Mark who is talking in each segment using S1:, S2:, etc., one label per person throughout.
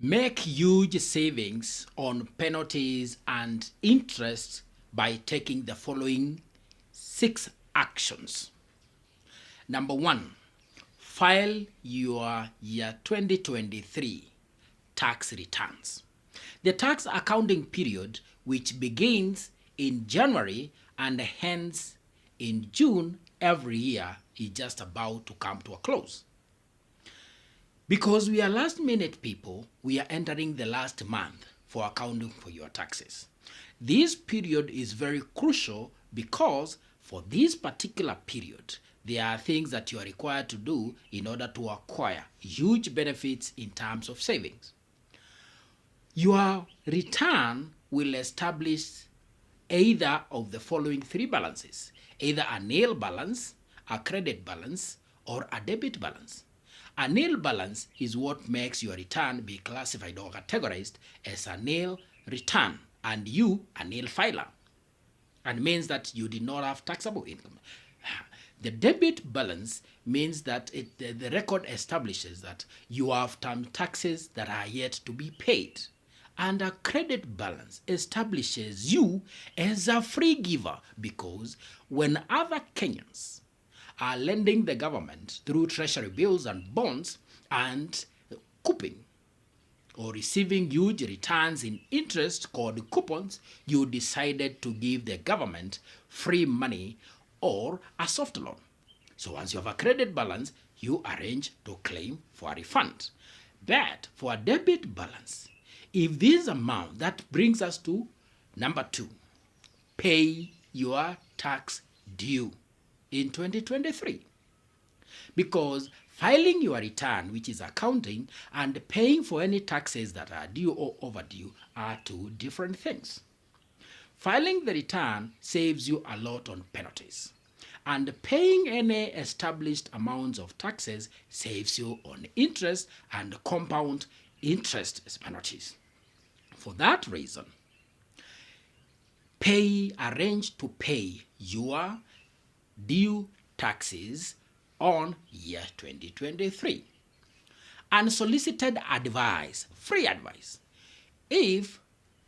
S1: Make huge savings on penalties and interest by taking the following 6 actions. Number 1, file your year 2023 tax returns. The tax accounting period, which begins in January and ends in June every year, is just about to come to a close. Because we are last minute people, we are entering the last month for accounting for your taxes. This period is very crucial because for this particular period, there are things that you are required to do in order to acquire huge benefits in terms of savings. Your return will establish either of the following 3 balances, either a nil balance, a credit balance, or a debit balance. A nil balance is what makes your return be classified or categorized as a nil return and you a nil filer, and means that you did not have taxable income. The debit balance means that the record establishes that you have some taxes that are yet to be paid. And a credit balance establishes you as a free giver, because when other Kenyans are lending the government through treasury bills and bonds and couping or receiving huge returns in interest called coupons, you decided to give the government free money or a soft loan. So once you have a credit balance, you arrange to claim for a refund. But for a debit balance, if this amount, that brings us to number 2, pay your tax due in 2023. Because filing your return, which is accounting, and paying for any taxes that are due or overdue are 2 different things. Filing the return saves you a lot on penalties, and paying any established amounts of taxes saves you on interest and compound interest penalties. For that reason, arrange to pay your due taxes on year 2023. Unsolicited advice, free advice. If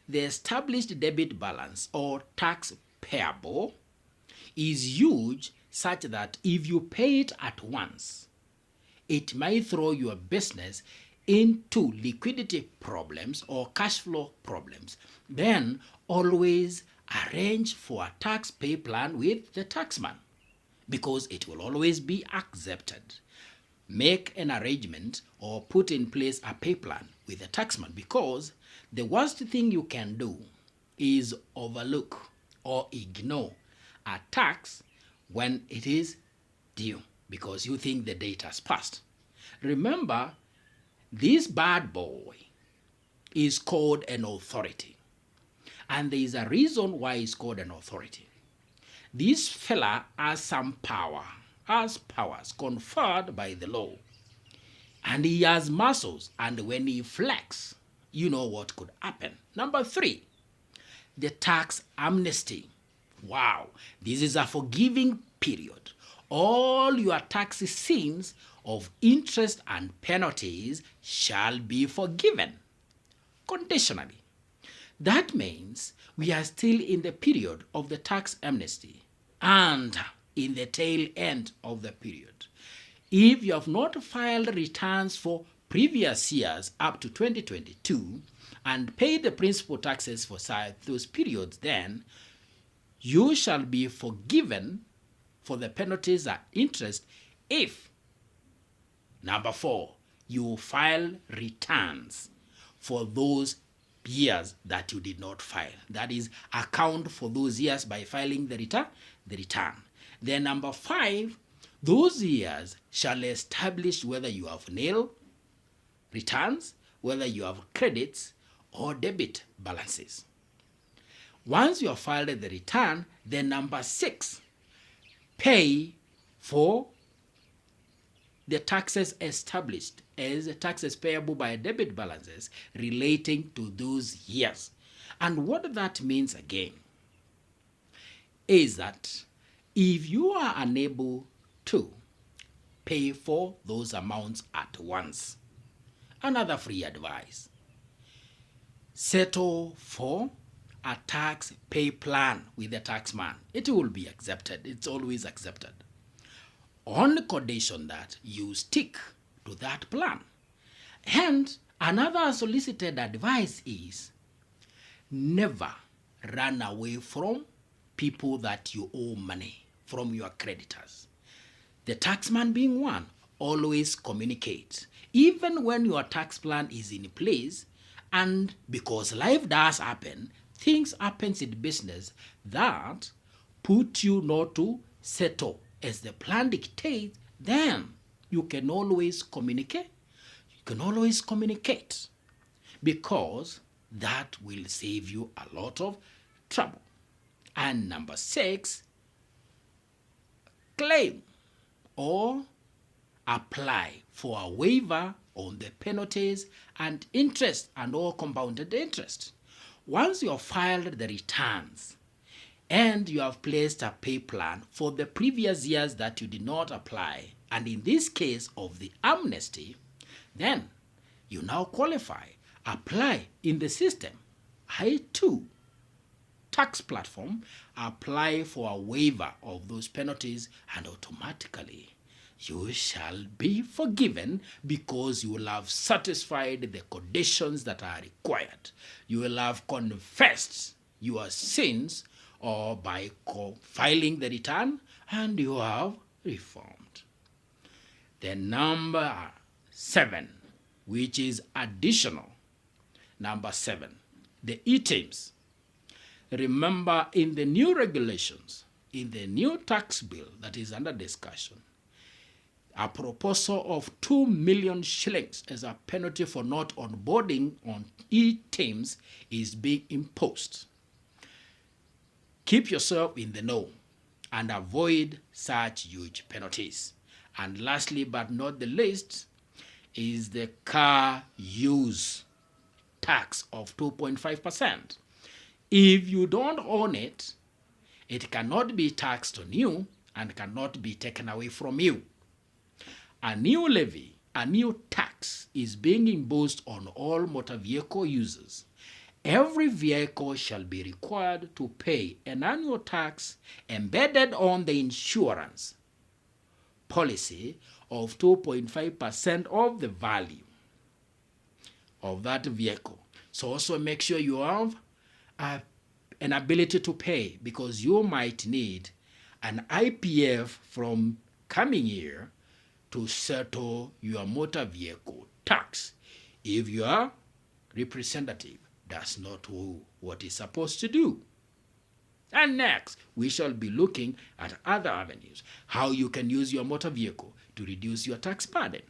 S1: the established debit balance or tax payable is huge, such that if you pay it at once, it might throw your business into liquidity problems or cash flow problems, then always arrange for a tax pay plan with the taxman, because it will always be accepted. Make an arrangement or put in place a pay plan with the taxman, because the worst thing you can do is overlook or ignore a tax when it is due because you think the date has passed. Remember, this bad boy is called an authority, and there is a reason why he's called an authority. This fella has some power, has powers conferred by the law, and he has muscles, and when he flex, you know what could happen. Number 3, the tax amnesty. Wow, this is a forgiving period. All your tax sins of interest and penalties shall be forgiven conditionally. That means we are still in the period of the tax amnesty and in the tail end of the period. If you have not filed returns for previous years up to 2022 and paid the principal taxes for those periods, then you shall be forgiven for the penalties and interest if, number 4, you file returns for those years that you did not file. That is, account for those years by filing the return. Then number 5, those years shall establish whether you have nil returns, whether you have credits or debit balances. Once you have filed the return, then number 6, pay for the taxes established as taxes payable by debit balances relating to those years. And what that means again is that if you are unable to pay for those amounts at once, another free advice, settle for a tax pay plan with the taxman. It will be accepted. It's always accepted. On the condition that you stick to that plan. And another solicited advice is never run away from people that you owe money, from your creditors. The taxman being one, always communicate. Even when your tax plan is in place, and because life does happen, things happens in business that put you not to settle as the plan dictates, then you can always communicate. You can always communicate because that will save you a lot of trouble. And number 6, claim or apply for a waiver on the penalties and interest and all compounded interest. Once you have filed the returns and you have placed a pay plan for the previous years that you did not apply, and in this case of the amnesty, then you now qualify. Apply in the system. I2 tax platform, apply for a waiver of those penalties, and automatically you shall be forgiven because you will have satisfied the conditions that are required. You will have confessed your sins or by filing the return, and you have reformed. The number 7, which is additional. Number 7, the items. Remember, in the new regulations, in the new tax bill that is under discussion, a proposal of 2 million shillings as a penalty for not onboarding on items is being imposed. Keep yourself in the know and avoid such huge penalties. And lastly, but not the least, is the car use tax of 2.5%. If you don't own it, it cannot be taxed on you and cannot be taken away from you. A new levy, a new tax is being imposed on all motor vehicle users. Every vehicle shall be required to pay an annual tax embedded on the insurance policy of 2.5% of the value of that vehicle. So also make sure you have an ability to pay, because you might need an IPF from coming year to settle your motor vehicle tax if your representative does not do what it's supposed to do. And next, we shall be looking at other avenues, how you can use your motor vehicle to reduce your tax burden.